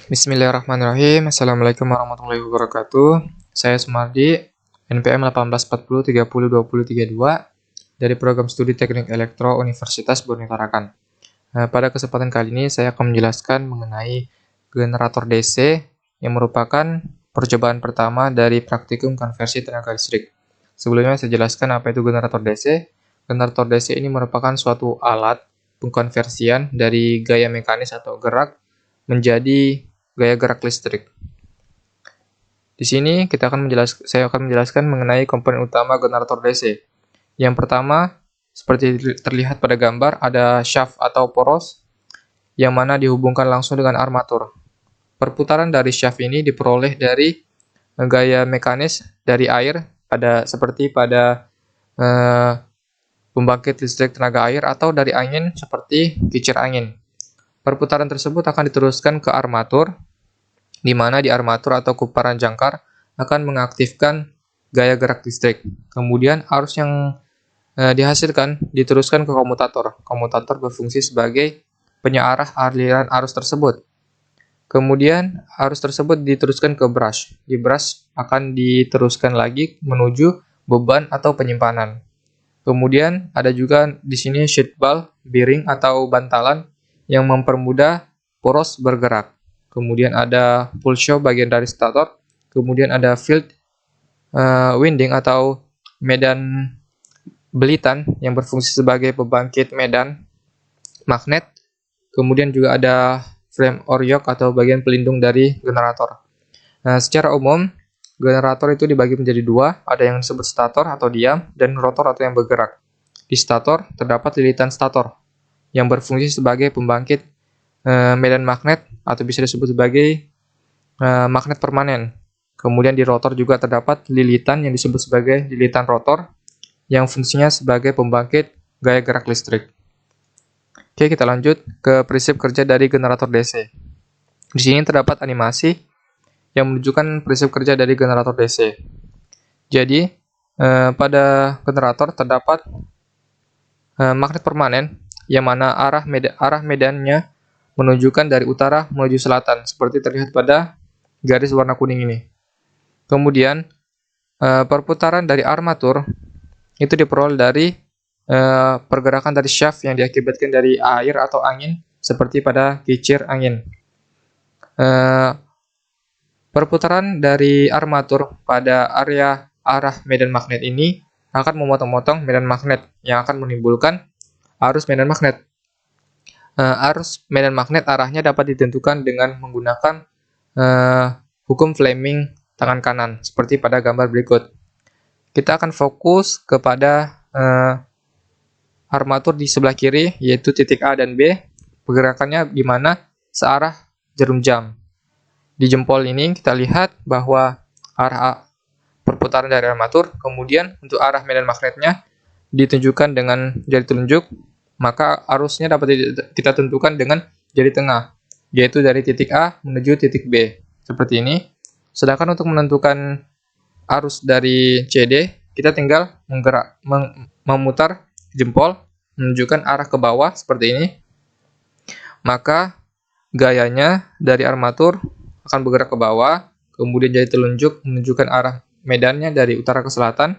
Bismillahirrahmanirrahim. Assalamualaikum warahmatullahi wabarakatuh. Saya Sumardi, NPM 1840302032 dari Program Studi Teknik Elektro Universitas Bumi Tarakan. Pada kesempatan kali ini saya akan menjelaskan mengenai generator DC yang merupakan percobaan pertama dari praktikum konversi tenaga listrik. Sebelumnya saya jelaskan apa itu generator DC. Generator DC ini merupakan suatu alat pengkonversian dari gaya mekanis atau gerak menjadi gaya gerak listrik. Di sini saya akan menjelaskan mengenai komponen utama generator DC. Yang pertama, seperti terlihat pada gambar, ada shaft atau poros yang mana dihubungkan langsung dengan armatur. Perputaran dari shaft ini diperoleh dari gaya mekanis dari air, seperti pada pembangkit listrik tenaga air, atau dari angin seperti kincir angin. Perputaran tersebut akan diteruskan ke armatur, di mana di armatur atau kuparan jangkar akan mengaktifkan gaya gerak listrik. Kemudian arus yang dihasilkan diteruskan ke komutator. Komutator berfungsi sebagai penyearah aliran arus tersebut. Kemudian arus tersebut diteruskan ke brush. Di brush akan diteruskan lagi menuju beban atau penyimpanan. Kemudian ada juga di sini sheet ball, bearing atau bantalan yang mempermudah poros bergerak. Kemudian ada pulse bagian dari stator. Kemudian ada field winding atau medan belitan yang berfungsi sebagai pembangkit medan magnet. Kemudian juga ada frame or yoke atau bagian pelindung dari generator. Secara umum, generator itu dibagi menjadi dua, ada yang disebut stator atau diam, dan rotor atau yang bergerak. Di stator terdapat lilitan stator yang berfungsi sebagai pembangkit medan magnet atau bisa disebut sebagai magnet permanen. Kemudian di rotor juga terdapat lilitan yang disebut sebagai lilitan rotor yang fungsinya sebagai pembangkit gaya gerak listrik. Oke, kita lanjut ke prinsip kerja dari generator DC. Di sini terdapat animasi yang menunjukkan prinsip kerja dari generator DC. Jadi, pada generator terdapat magnet permanen yang mana arah medannya menunjukkan dari utara menuju selatan, seperti terlihat pada garis warna kuning ini. Kemudian, perputaran dari armatur itu diperoleh dari pergerakan dari shaft yang diakibatkan dari air atau angin, seperti pada kincir angin. Perputaran dari armatur pada area arah medan magnet ini akan memotong-motong medan magnet yang akan menimbulkan arus medan magnet. Arus medan magnet arahnya dapat ditentukan dengan menggunakan hukum Fleming tangan kanan, seperti pada gambar berikut. Kita akan fokus kepada armatur di sebelah kiri, yaitu titik A dan B. Pergerakannya gimana? Searah jarum jam. Di jempol ini kita lihat bahwa arah perputaran dari armatur, kemudian untuk arah medan magnetnya ditunjukkan dengan jari telunjuk, maka arusnya dapat kita tentukan dengan jari tengah, yaitu dari titik A menuju titik B, seperti ini. Sedangkan untuk menentukan arus dari CD, kita tinggal memutar jempol menunjukkan arah ke bawah seperti ini. Maka gayanya dari armatur akan bergerak ke bawah, kemudian jari telunjuk menunjukkan arah medannya dari utara ke selatan,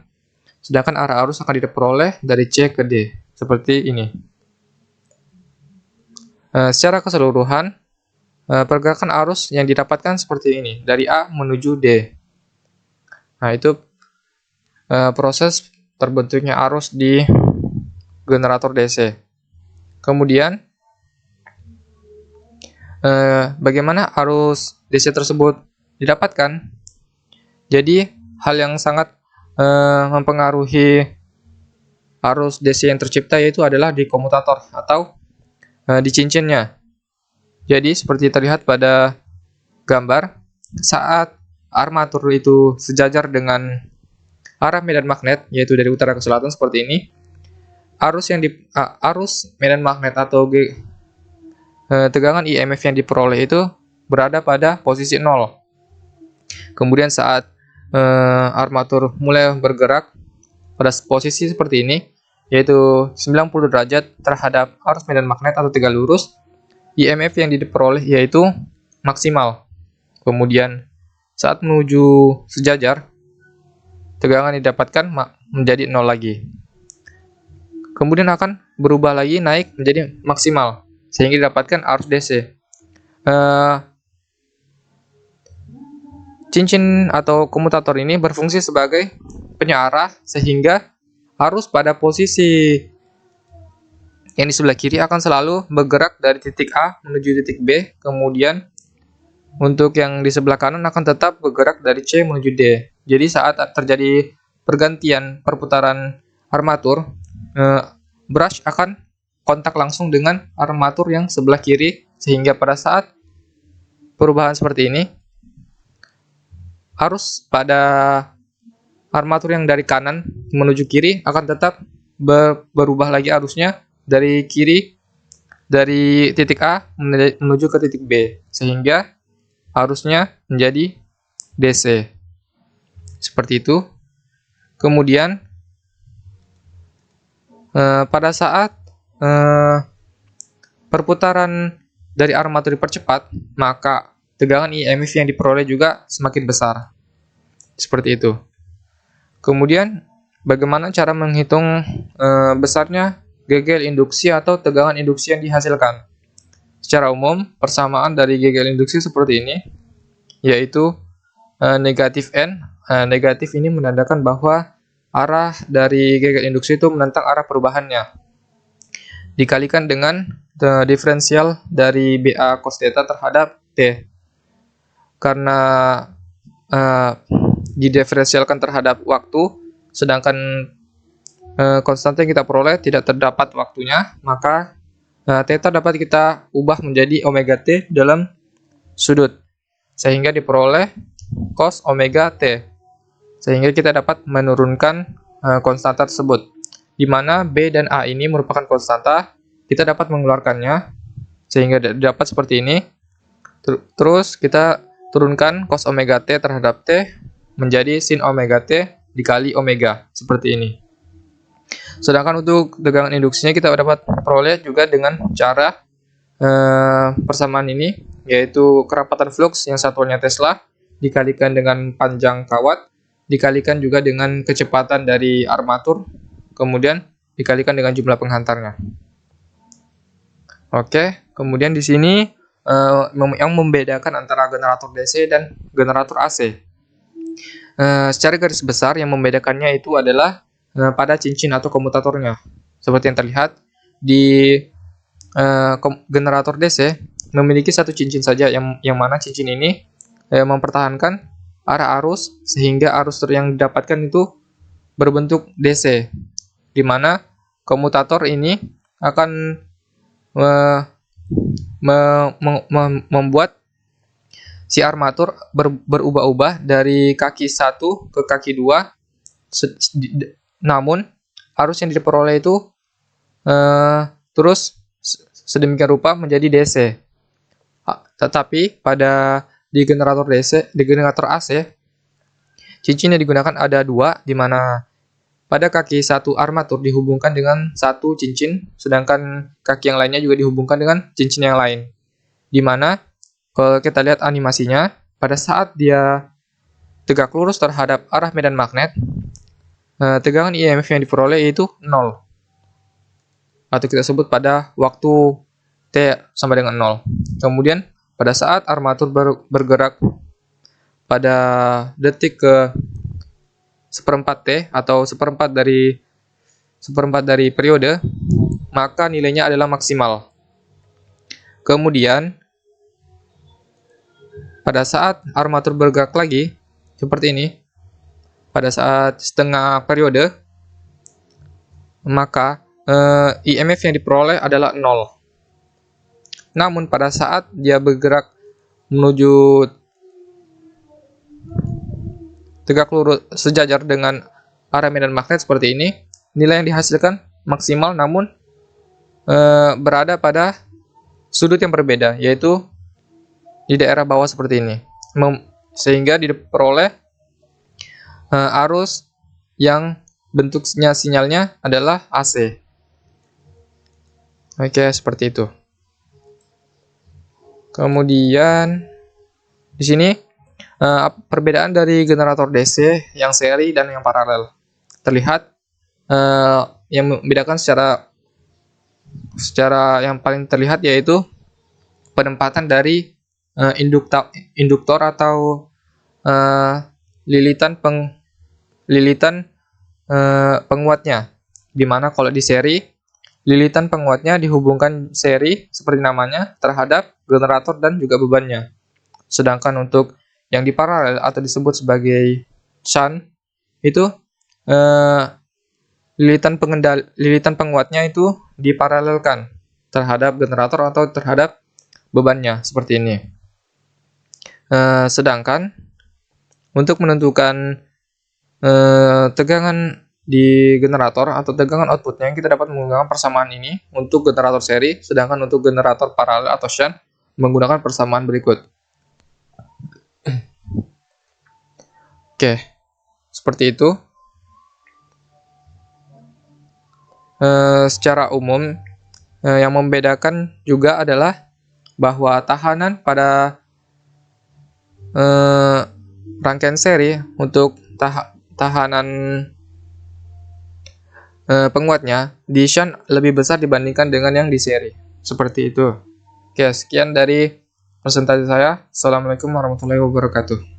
sedangkan arah arus akan diperoleh dari C ke D, seperti ini. Secara keseluruhan, pergerakan arus yang didapatkan seperti ini, dari A menuju D. Nah, itu proses terbentuknya arus di generator DC. Kemudian, bagaimana arus DC tersebut didapatkan? Jadi, hal yang sangat mempengaruhi arus DC yang tercipta yaitu adalah di komutator atau di cincinnya. Jadi, seperti terlihat pada gambar, saat armatur itu sejajar dengan arah medan magnet, yaitu dari utara ke selatan seperti ini, arus medan magnet atau tegangan IMF yang diperoleh itu berada pada posisi 0. Kemudian saat armatur mulai bergerak pada posisi seperti ini, yaitu 90 derajat terhadap arus medan magnet atau tegak lurus, IMF yang diperoleh yaitu maksimal. Kemudian saat menuju sejajar, tegangan yang didapatkan menjadi 0 lagi. Kemudian akan berubah lagi naik menjadi maksimal, sehingga didapatkan arus DC. Cincin atau komutator ini berfungsi sebagai penyearah, sehingga arus pada posisi yang di sebelah kiri akan selalu bergerak dari titik A menuju titik B, kemudian untuk yang di sebelah kanan akan tetap bergerak dari C menuju D. Jadi saat terjadi pergantian perputaran armatur, brush akan kontak langsung dengan armatur yang sebelah kiri, sehingga pada saat perubahan seperti ini, arus pada armatur yang dari kanan menuju kiri akan tetap berubah lagi arusnya dari kiri, dari titik A menuju ke titik B, sehingga arusnya menjadi DC. Seperti itu. Kemudian pada saat perputaran dari armatur dipercepat, maka tegangan IMF yang diperoleh juga semakin besar. Seperti itu. Kemudian bagaimana cara menghitung besarnya gegel induksi atau tegangan induksi yang dihasilkan? Secara umum, persamaan dari gegel induksi seperti ini, yaitu negatif N. Negatif ini menandakan bahwa arah dari gegel induksi itu menentang arah perubahannya. Dikalikan dengan diferensial dari BA cos theta terhadap T. Karena didiferensialkan terhadap waktu, sedangkan konstanta yang kita peroleh tidak terdapat waktunya, maka theta dapat kita ubah menjadi omega t dalam sudut, sehingga diperoleh cos omega t, sehingga kita dapat menurunkan konstanta tersebut, di mana B dan A ini merupakan konstanta, kita dapat mengeluarkannya, sehingga dapat seperti ini. Terus kita turunkan cos omega t terhadap T menjadi sin omega t dikali omega, seperti ini. Sedangkan untuk tegangan induksinya kita dapat peroleh juga dengan cara persamaan ini, yaitu kerapatan flux yang satuannya Tesla dikalikan dengan panjang kawat, dikalikan juga dengan kecepatan dari armatur, kemudian dikalikan dengan jumlah penghantarnya. Oke, kemudian di sini yang membedakan antara generator DC dan generator AC. Secara garis besar yang membedakannya itu adalah pada cincin atau komutatornya. Seperti yang terlihat di generator DC memiliki satu cincin saja, yang mana cincin ini mempertahankan arah arus, sehingga arus yang didapatkan itu berbentuk DC, di mana komutator ini akan membuat si armatur berubah-ubah dari kaki 1 ke kaki 2, namun arus yang diperoleh itu terus sedemikian rupa menjadi DC. Tetapi di generator DC, di generator AC, cincin yang digunakan ada 2, di mana pada kaki 1 armatur dihubungkan dengan satu cincin, sedangkan kaki yang lainnya juga dihubungkan dengan cincin yang lain. Di mana kalau kita lihat animasinya, pada saat dia tegak lurus terhadap arah medan magnet, tegangan IMF yang diperoleh yaitu 0, atau kita sebut pada waktu T sama dengan 0. Kemudian pada saat armatur bergerak pada detik ke seperempat T atau seperempat dari periode, maka nilainya adalah maksimal. Kemudian pada saat armatur bergerak lagi seperti ini, pada saat setengah periode, maka IMF yang diperoleh adalah 0. Namun pada saat dia bergerak menuju tegak lurus sejajar dengan arah medan magnet seperti ini, nilai yang dihasilkan maksimal, namun berada pada sudut yang berbeda, yaitu di daerah bawah seperti ini, sehingga diperoleh arus yang bentuknya sinyalnya adalah AC. Oke, seperti itu. Kemudian Di sini perbedaan dari generator DC yang seri dan yang paralel. Terlihat yang membedakan secara yang paling terlihat yaitu penempatan dari induktor atau lilitan penguatnya, di mana kalau di seri lilitan penguatnya dihubungkan seri seperti namanya terhadap generator dan juga bebannya. Sedangkan untuk yang di paralel atau disebut sebagai shunt itu lilitan penguatnya itu diparalelkan terhadap generator atau terhadap bebannya seperti ini. Sedangkan untuk menentukan tegangan di generator atau tegangan outputnya, kita dapat menggunakan persamaan ini untuk generator seri, sedangkan untuk generator paralel atau shunt menggunakan persamaan berikut. Oke, seperti itu. Secara umum, yang membedakan juga adalah bahwa tahanan pada rangkaian seri untuk tahanan penguatnya di shunt lebih besar dibandingkan dengan yang di seri. Seperti itu. Oke, sekian dari presentasi saya. Assalamualaikum warahmatullahi wabarakatuh.